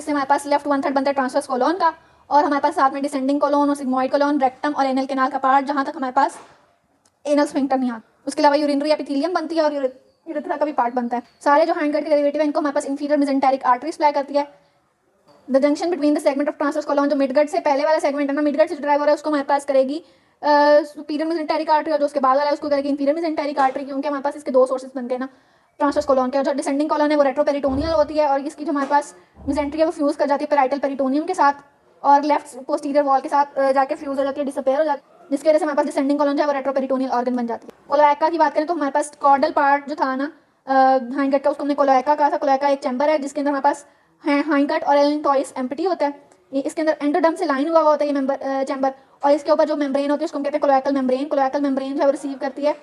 इससे हमारे पास लेफ्ट 1/3 बनता है ट्रांसवर्स कोलोन का, और हमारे पास साथ में डिसेंडिंग कोलोन और सिग्मोइड कोलोन, रेक्टम और एनल कैनाल का पार्ट, जहाँ तक हमारे पास एनल स्फिंक्टर नहीं आता। उसके अलावा यूरिनरी एपिथेलियम बनती है और यूरेथ्रा का भी पार्ट बनता है। सारे जो हाइंड गट के डेरिवेटिव है इनको हमारे पास इंफीरियर मेसेंटेरिक आर्टरी सप्लाई करती है। The junction between the segment of transverse colon, जो मिडगट से पहले वाला सेगमेंट है ना, मिडगट से ड्राइव हो रहा है, उसको हमारे पास करेगी सुपीरियर मेसेंटेरिक आर्टरी, और जो उसके बाद वाला है उसको करेगी इंफीरियर मेसेंटेरिक आर्टरी, क्योंकि हमारे पास इसके दो सोर्सेज बनते हैं ना ट्रांसवर्स कोलोन के। और जो डिसेंडिंग कोलोन है वो रेट्रोपेरिटोनियल होती है, और इसकी जो हमारे पास मेसेंट्री है वो फ्यूज कर जाती है पैराइटल पेरिटोनियम के साथ और लेफ्ट पोस्टीरियर वॉल के साथ जाके फ्यूज हो जाती है, डिसअपेयर हो जाती है, जिसकी वजह से हमारे पास डिसेंडिंग कोलोन जो है वो रेट्रोपेरिटोनियल ऑर्गन बन जाती है। कोलोएका की बात करें तो हमारे पास कॉर्डल पार्ट जो था ना हाइंड गट का, उसको हमने कोलोएका कहा था। कोलोएका एक चैम्बर है जिसके अंदर हमारे पास हाइंड गट और एलेंटॉइस एम्प्टी होता है। ये इसके अंदर एंडोडर्म से लाइन हुआ होता है ये मेंबर चैम्बर, और इसके ऊपर जो मेम्ब्रेन होती है उसको हम कहते हैं कोलोएकल मेम्ब्रेन। कोलोएकल मेम्ब्रेन जो है वो रिसीव करती है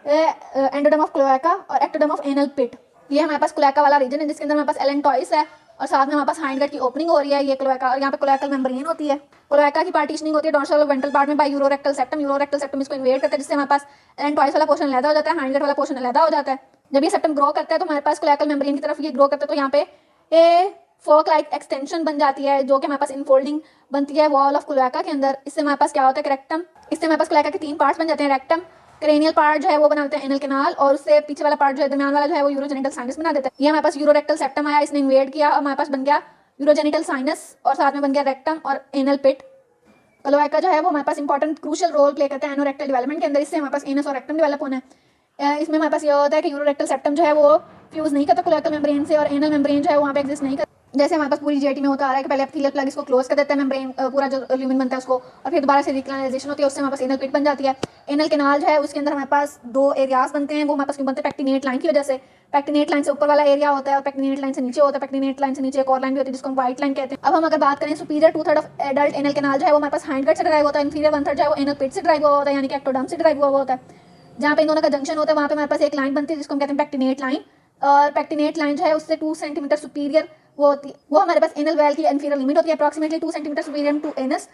एंडोडर्म ऑफ क्लोएका और एक्टोडर्म ऑफ एनल पिट। ये हमारे पास क्लोएका वाला रीजन है जिसके अंदर हमारे पास एलेंटॉइस है और साथ में हमारे पास हाइंड गट की ओपनिंग हो रही है, ये क्लोएका, और यहाँ पे क्लोएकल मेम्ब्रेन होती है। क्लोएका की पार्टीशनिंग होती है डोर्सल और वेंट्रल पार्ट में बाय यूरोरेक्टल सेप्टम। यूरोरेक्टल सेप्टम इसको इन्वेड करता है, जिससे हमारे पास एलेंटॉइस वाला पोर्शन अलग हो जाता है, हाइंड गट वाला पोर्शन अलग हो जाता है। जब ये सेप्टम ग्रो करता है तो हमारे पास क्लोएकल मेम्ब्रेन की तरफ ये ग्रो करता है, तो यहाँ पे ये फोक लाइक एक्सटेंशन बन जाती है जो कि हमारे पास इनफोल्डिंग बनती है वॉल ऑफ क्लोएका के अंदर। इससे हमारे पास क्या होता है रेक्टम, इससे हमारे पास क्लोएका के तीन पार्ट्स बन जाते हैं। रेक्टम क्रेनियल पार्ट जो है वो बनाते हैं एनल कैनाल, और उससे पीछे वाला पार्ट जो है दरमियान वाला जो है वो यूरोजेनिटल साइनस बना देता है। ये हमारे पास यूरोरेक्टल सेप्टम आया, इसने इन्वेड किया और हमारे पास बन गया यूरोजेनिटल साइनस और साथ में बन गया रेक्टम और एनल पिट। क्लोएका जो है वो हमारे पास इंपॉर्टेंट क्रूशियल रोल प्ले करता है एनोरेक्टल डेवलपमेंट के अंदर। इससे हमारे पास एनस और रेक्टम डेवलप होना है। इसमें हमारे पास ये होता है कि यूरोरेक्टल सेप्टम जो है वो फ्यूज नहीं करता क्लोएकल मेम्ब्रेन से, और एनल मेम्ब्रेन जो है वहाँ पे एग्जिस्ट नहीं करता। जैसे हमारे पास पूरी जीआईटी में होता आ रहा है कि पहले एपिथेलियल प्लग इसको क्लोज कर देता है मेम्ब्रेन, पूरा जो ल्यूमेन बनता है उसको, और फिर दोबारा से रिक्लाइनेशन होती है, उससे हमारे पास एनल पिट बन जाती है। एनल कैनाल जो है उसके अंदर हमारे पास दो एरियाज बनते हैं, वो हमारे पास क्यों बनते हैं पैक्टिनेट लाइन की वजह से। पैक्टिनेट लाइन से ऊपर वाला एरिया होता है और पैक्टिनेट लाइन से नीचे होता है। पैक्टिनेट लाइन से नीचे एक और लाइन भी होती है जिसको हम व्हाइट लाइन कहते हैं। अब हम अगर बात करें superior 2/3 of adult anal canal जो है वो हमारे पास हाइंड गट से ड्राइव होता है, इंफीरियर 1/3 जो है वो एनल पिट से ड्राइव हुआ होता है, यानी कि एक्टोडर्म से ड्राइव हुआ होता है। जहाँ पे इन दोनों का जंक्शन होता है वहाँ पे हमारे पास एक लाइन बनती है जिसको हम कहते हैं पैक्टिनेट लाइन, और पैक्टिनेट लाइन जो है उससे 2 सेंटीमीटर सुपीरियर वो होती है। वो हमारे पास एनल वेल की इंफीरियर लिमिट होती है approximately 2 centimetre superior to anus.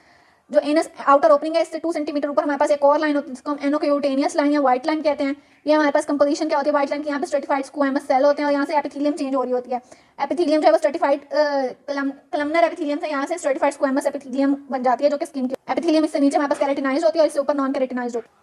जो एनस आउटर ओपनिंग है इससे 2 सेंटीमीटर ऊपर हमारे पास एक और लाइन होती है जिसको हम एनोक्यूटेनियस लाइन या व्हाइट लाइन कहते हैं। ये हमारे पास कंपोजिशन क्या होती है व्हाइट लाइन की, यहाँ पे स्ट्रेटिफाइड स्क्वैमस सेल होते हैं और यहाँ से एपिथेलियम चेंज हो रही होती है। एपिथेलियम जो है वो स्ट्रेटिफाइड कलमनर एपिथेलियम से यहाँ से स्ट्रेटिफाइड स्क्वैमस एपिथेलियम बन जाती है, जो कि स्किन की एपिथेलियम इससे नीचे हमारे पास कैरेटिनाइज्ड होती है और इससे ऊपर नॉन कैरेटिनाइज्ड होती है।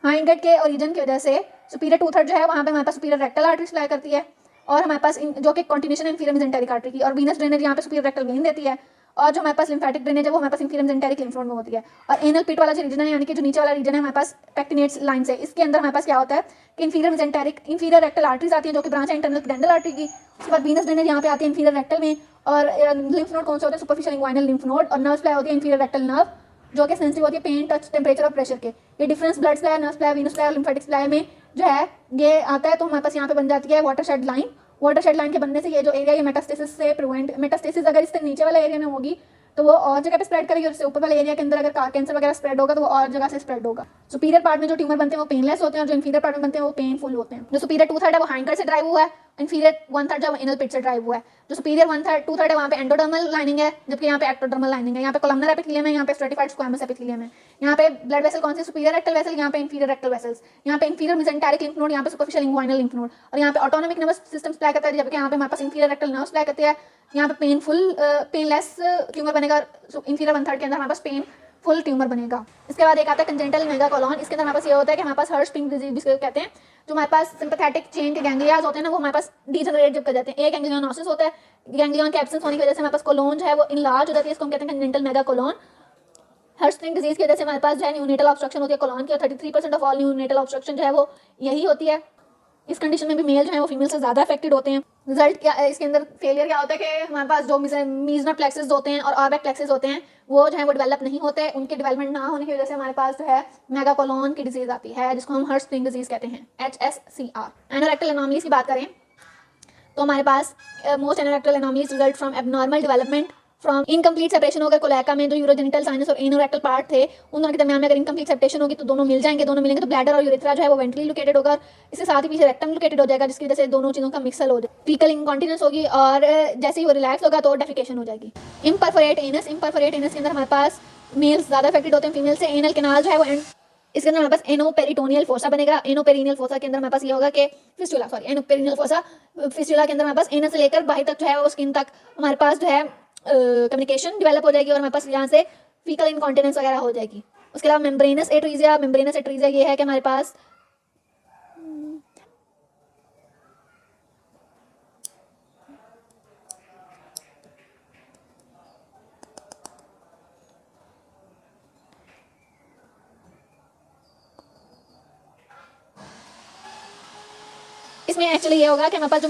हाइंड गट के ओरिजिन की वजह से सुपीरियर 2/3 जो है वहाँ पे हमारे पास सुपीरियर रेक्टल आर्टरी सप्लाई करती है, और हमारे पास जो कि कंटिन्यूएशन इंफीरियर मेसेंटेरिक आर्टरी की, और वीनस ड्रेनेज यहाँ पे सुपीरियर रेक्टल वेन देती है, और जो हमारे पास लिम्फेटिक ड्रेनेज है वो हमारे पास इंफीरियर मेसेंटेरिक लिम्फ नोड में होती है। और एनल पिट वाला जो रीजन है यानी कि जो नीचे वाला रीजन है हमारे पास पैक्टिनेट लाइन से, इसके अंदर हमारे पास क्या होता है कि इंफीरियर रेक्टल आर्टरीज आती हैं जो कि ब्रांच है इंटरनल पेडेंटल आर्टरी की। उसके बाद वीनस ड्रेनेज यहाँ पे आती है इंफीरियर रेक्टल में, और लिम्फ नोड कौन से होते हैं सुपरफिशियल इंग्वाइनल लिम्फ नोड, और नर्व सप्लाई होती है इंफीरियर रेक्टल नर्व जो कि सेंसिटिव होती है पेन, टच, टेम्परेचर और प्रेशर के। ये difference blood supply, nerve supply, Venus supply और लिम्फेटिक सप्लाई में जो है ये आता है, तो हमारे पास यहाँ पे बन जाती है वाटरशेड लाइन। वाटरशेड लाइन के बनने से ये जो एरिया ये मेटास्टेसिस से प्रिवेंट, मेटास्टेसिस अगर इससे नीचे वाले एरिया में होगी तो वो और जगह पे स्प्रेड करेगी, और इससे ऊपर वाले एरिया के अंदर अगर कैंसर वगैरह स्प्रेड होगा तो वो और जगह से स्प्रेड होगा। सुपीरियर पार्ट में जो ट्यूमर बनते हैं वो पेनलेस होते हैं, और जो इंफीरियर पार्ट में बनते हैं वो पेनफुल होते हैं। जो सुपीरियर 2/3 है वो हाइंड गट से ड्राइव हुआ है, इंफीरियर 1/3 जो एनल पिट से ड्राइव हुआ है। जो सुपीरियर 2/3 है वहाँ पे एंडोडर्मल लाइनिंग है, जबकि यहाँ पे एक्टोडर्मल लाइनिंग है। यहाँ पे कोलमनर एपिथेलियम है, यहाँ पे स्ट्रेटिफाइड स्क्वैमस एपिथेलियम है। यहाँ पे ब्लड वेसल कौन से सुपीरियर रेक्टल वेसल, यहाँ पे इंफीरियर रेक्टल वेसल्स, यहाँ पे इंफीरियर मेसेंटेरिक लिम्फ नोड, यहाँ पे सुपरफिशियल इंग्वाइनल लिम्फ नोड, और यहाँ पे ऑटोनॉमिक नर्वस सिस्टम सप्लाई करता है, जबकि यहाँ पे हमारे पास इंफीरियर रेक्टल नर्व सप्लाई करते हैं। यहाँ पे पेनलेस ट्यूमर बनेगा इंफीरियर 1/3 के अंदर हमारे पास पेनफुल ट्यूमर बनेगा। इसके बाद एक आता है कंजेनिटल मेगा कोलोन। इसके अंदर हमारे पास ये होता है कि हमारे पास हर्शपिंग डिजीज कहते हैं, जो हमारे पास सिंपैथेटिक चेन के गैंग्लियाज होते हैं ना वो हमारे पास डीजनरेट जब कर जाते हैं। एक गैंग्लियोनोसिस होता है, गैंग्लियन के एब्सेंस होने की वजह से हमारे पास कोलोन जो है वो इनलार्ज हो जाती है, इसको हम कहते हैं कंजेनिटल मेगा कोलोन। हर्शपिंग डिजीज की वजह से हमारे पास जो है न्यूनेटल ऑब्स्ट्रक्शन होती है कोलोन की, और 33% ऑफ ऑल न्यूनेटल ऑब्स्ट्रक्शन जो है वो यही होती है। इस कंडीशन में भी मेल जो है वो फीमेल से ज़्यादा अफेक्टेड होते हैं। रिजल्ट क्या इसके अंदर फेलियर क्या होता है कि हमारे पास जो मीजनर प्लेक्सेस होते हैं और ऑर्बैक प्लेक्सेस होते हैं वो जो है वो डेवलप नहीं होते, उनके डेवलपमेंट ना होने की वजह से हमारे पास जो है मेगा कोलोन की डिजीज आती है जिसको हम हर्शपिंग डिजीज कहते हैं, HSCR। एनोरेक्टल एनोमलीज की बात करें तो हमारे पास most anorectal anomalies result from abnormal development from incomplete separation होकर कोलैका में जो यूरोजेनिटल साइनस और एनोरेक्टल पार्ट थे उन दोनों के दरमियान में अगर इनकम्प्लीट सेपरेशन होगी तो दोनों मिल जाएंगे, दोनों मिलेंगे तो ब्लैडर और यूरेथ्रा जो है वो वेंट्रली लोकेटेड होगा, इसके साथ ही पीछे रेक्टम लोकेटेड हो जाएगा, जिसकी वजह से दोनों चीज़ों का मिक्सल हो जाएगा, फीकल इनकॉन्टिनेंस होगी, और जैसे ही वो रिलैक्स होगा तो डेफिकेशन हो जाएगी। इम्परफोरेट एनस के अंदर हमारे पास मेल्स ज़्यादा अफेक्टेड होते हैं फीमेल से। एनल कैनाल जो है वो इसके अंदर हमारे पास एनोपेरिटोनियल फोसा बनेगा। एनोपेरिनियल फोसा के अंदर हमारे पास ये होगा कि फिस्टुला के अंदर हमारे पास एनस से लेकर बाहर तक जो है वो स्किन तक हमारे पास जो है कम्युनिकेशन डेवलप हो जाएगी और हमारे पास यहाँ से फीकल इनकॉन्टिनेंस वगैरह हो जाएगी। उसके अलावा मेम्ब्रेनस एट्रीजिया ये है कि हमारे पास इसमें एक्चुअली ये होगा कि हमारे पास जो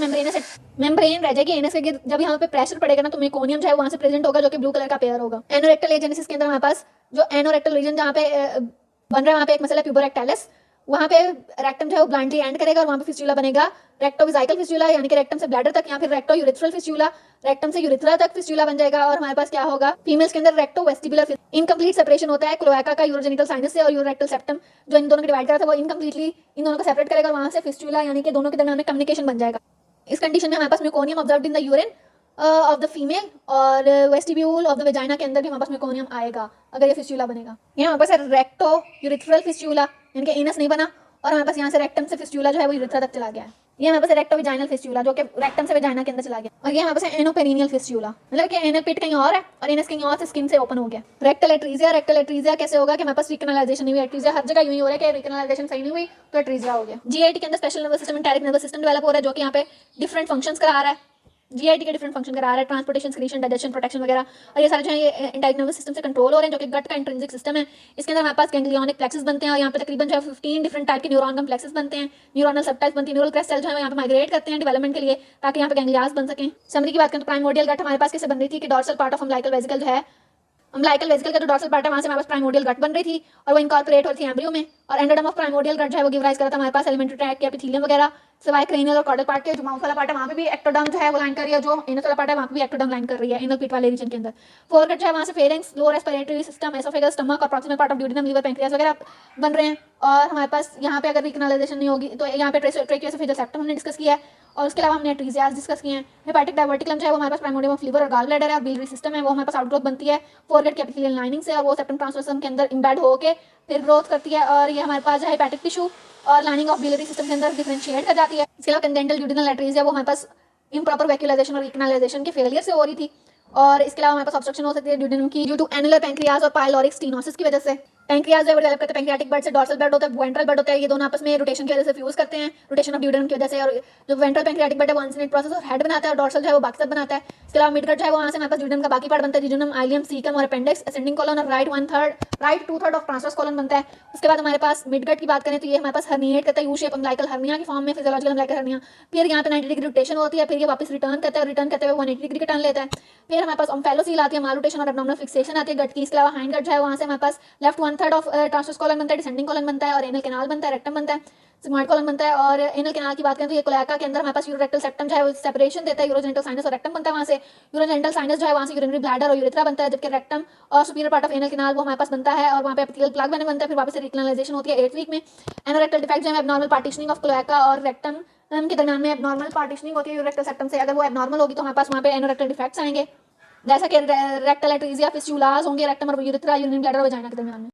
मेम्ब्रेन रह जाएगी एनस के, जब यहाँ पे प्रेशर पड़ेगा ना तो मेकोनियम जो है वहाँ से प्रेजेंट होगा, जो कि ब्लू कलर का पेयर होगा। एनोरेक्टल एजेनेसिस के अंदर हमारे पास जो एनोरेक्टल रीजन जहाँ पे बन रहा है वहाँ पे एक मसला प्यूबोरेक्टालिस, वहाँ पे रेक्टम जो है वो ब्लाइंडली एंड करेगा और वहाँ पे फिस्टूला बनेगा, रेक्टोविजाइकल फिस्टूला, यानी कि रेक्टम से ब्लैडर तक, या फिर रेक्टो यूरिथ्रल फिस्टूला, रेक्टम से यूरिथ्रा तक फिस्टूला बन जाएगा। और हमारे पास क्या होगा, फीमेल्स के अंदर रेक्टो वेस्टिबुलर इनकम्प्लीट सेपरेशन होता है क्लोएका का यूरोजेनिटल साइनस से, और यूरोरेक्टल सेप्टम जो इन दोनों को डिवाइड करा था वो इनकम्प्लीटली इन दोनों को सेपरेट करेगा और वहाँ से फिस्टूला यानी कि दोनों के दरमियान में कम्युनिकेशन बन जाएगा। इस कंडीशन में हमारे पास meconium observed in the urine of the female, और वेस्टिब्यूल ऑफ द वेजाइना के अंदर भी हमारे पास मेकोनियम आएगा अगर ये फिस्टूला बनेगा। ये हमारे पास रेक्टो यूरिथ्रल फिस्टूला यानी कि एनस नहीं बना, और हमारे पास यहाँ से रेक्टम से फिस्टूला जो है वो यूरिथ्रा तक चला गया है। ये हमारे पास रेक्टो वेजाइनल फिस्टूला जो कि रेक्टम से वेजाइना के अंदर चला गया, और ये हमारे पास एनोपेरिनियल फिस्टूला, मतलब कि एनल पिट कहीं और है और एनस कहीं और से स्किन से ओपन हो गया। रेक्टल एट्रीजिया कैसे होगा कि हमारे पास रिकनलाइजेशन नहीं हुई, एट्रीजिया हर जगह यूं ही हो रहा है कि रिकनलाइजेशन सही नहीं हुई तो एट्रीजिया हो गया। जीआईटी के अंदर special nervous system enteric nervous system develop हो रहा है, जो कि यहाँ पे डिफरेंट फंक्शंस करा रहा है। जीआईटी के डिफरेंट फंक्शन करा रहा है, ट्रांसपोर्टेशन, सिक्रीशन, डाइजेशन, प्रोटेक्शन वगैरह, और ये सारे जो है ये इंटैरिक नर्वस सिस्टम से कंट्रोल हो रहे हैं, जो कि गट का इंट्रिंसिक सिस्टम है। इसके अंदर हमारे पास गैंग्लियोनिक प्लेक्सेस बनते हैं और यहाँ पे तकरीबन जो है 15 डिफरेंट टाइप के न्यूरॉन कम्प्लेक्सेस बनते हैं, न्यूरोनल सबटाइप्स बनती है, न्यूरल क्रेस्ट सेल जो है यहाँ पे माइग्रेट करते हैं डेवलपमेंट के लिए ताकि यहाँ पे गैंग्लियास बन सकें। समरी की बात करें तो प्राइमोर्डियल गट हमारे पास कैसे बन रही थी कि dorsal part of umbilical vesicle जो है, अम्बिलिकल वेसिकल का जो डॉर्सल पार्ट है वहाँ से हमारे पास प्राइमोर्डियल गट बन रही थी और वो इनकॉर्पोरेट हो रही थी एम्ब्रियो में, और एंडोडर्म ऑफ प्राइमोर्डियल गट जो है वो गिव राइज करा था हमारे पास एलिमेंट्री ट्रैक्ट के एपिथेलियम वगैरह, सिवाय क्रेनियल और कॉर्डल पार्ट के। जो माउथ वाला पार्ट है वहाँ पे भी एक्टोडर्म जो है वो लाइन कर रही है, जो एनस वाला पार्ट है वहाँ पे भी एक्टोडर्म लाइन कर रही है एनल पीट वाले रीजन के अंदर। फोरगट जो है वहाँ से pharynx, lower respiratory system, oesophagus, stomach और proximal part of duodenum, liver, pancreas वगैरह बन रहे हैं। और हमारे पास यहाँ पे अगर रिकनलाइजेशन नहीं होगी तो यहाँ पे ट्रेकियोएसोफेजियल सेप्टम हमने डिस्कस किया है, और उसके अलावा हमने एट्रीजियास डिस्कस किए हैं। हेपाटिक डायवर्टिकलम जो है वो हमारे पास प्राइमोर्डियम ऑफ लीवर और गॉल ब्लैडर है, और बिलियरी सिस्टम है वो हमारे पास आउटग्रोथ बनती है फोरगेट के एपिथेलियल लाइनिंग से, और वो सेप्टम ट्रांसवर्सम के अंदर इम्बेड होकर फिर ग्रोथ करती है, और ये हमारे पास जो है हेपाटिक टिश्यू और लाइनिंग ऑफ बिलियरी सिस्टम के अंदर डिफरेंशिएट कर जाती है। इसके अलावा कंडेंटल ड्यूडेनल एट्रीजिया वो हमारे पास इम्प्रॉपर वैक्यूलाइजेशन और रिकनलाइजेशन के फेलियर से हो रही थी, और इसके अलावा हमारे पास ऑब्स्ट्रक्शन हो सकती है ड्यूडेनम की ड्यू टू एनुलर पैंक्रियाज और पाइलोरिक स्टेनोसिस की वजह से। पैंक्रियाज जो डेवलप करते हैं पैंक्रियाटिक बर्ड से, डॉर्सल बर्ड होता है, वेंट्रल बर्ड होता है, ये दोनों आपस में रोटेशन की वजह से फ्यूज करते हैं, रोटेशन ऑफ ड्यूडेनम की वजह से, और जो वेंट्रल पैंक्रियाटिक बर्ड है वो इंसिनेट प्रोसेस और हेड बनाता है, और डॉर्सल जो है वो बाकी सब बनाता है। इसके अलावा मिडगट जो है वो वहाँ से हमारे पास ड्यूडेनम का बाकी पार्ट बनता है, ड्यूडेनम, आइलियम, सीकम और अपेंडिक्स, असेंडिंग कॉलन और राइट 2/3 ऑफ ट्रांसवर्स कॉलन बनता है। उसके बाद हमारे पास मिडगट की बात करें तो ये हमारे पास हर्निएट करता है, यू शेप अम्बिलिकल हर्निया की फॉर्म में, फिजियोलॉजिकल अम्बिलिकल हर्निया, फिर यहाँ पे 90 डिग्री रोटेशन होती है, फिर ये वापस रिटर्न करता है, रिटर्न करते हुए 180 डिग्री का टर्न लेता है। फिर हमारे पास ओम्फेलोसील आती है, माल रोटेशन और एब्डोमिनल फिक्सेशन आती है गट की। इसके अलावा हाइंड गट जो है वहाँ से हमारे पास लेफ्ट 1/3 ऑफ ट्रांसवर्स कॉलन बनता है, डिसेंडिंग कॉलन बनता है, और एनल कैनाल बनता है, रेक्टम बनता है, सिग्मॉइड कॉलन बनता है। और एनल कैनाल की बात करें तो ये क्लोएका के अंदर हमारे पास यूरोरेक्टल सेप्टम जो है वो सेपरेशन देता है, यूरोजेनिटल साइनस और रेक्टम बनता है वहाँ से, यूरोजेनिटल साइनस जो है वहाँ से यूरिनरी ब्लैडर और यूरेथ्रा बनता है, जबकि रेक्टम और superior part of anal canal वो हमारे पास बनता है और वहाँ पे एपिथेलियल प्लग बनता है, फिर वापस से रिकनलाइजेशन होती है 8th वीक में। एनोरेक्टल डिफेक्ट जो है एब्नॉर्मल पार्टीशनिंग ऑफ क्लोएका और रेक्टम के दरमियान में एब्नॉर्मल पार्टीशनिंग होती है यूरोरेक्टल सेप्टम से, अगर वो एब्नॉर्मल होगी तो हमारे पास वहाँ पे एनोरेक्टल डिफेक्ट्स आएंगे, जैसा कि रेक्टल एट्रीजिया, फिस्टूलास होंगे रेक्टम और यूरेथ्रा, यूरिनरी ब्लैडर और वेजाइना के दरमियान में।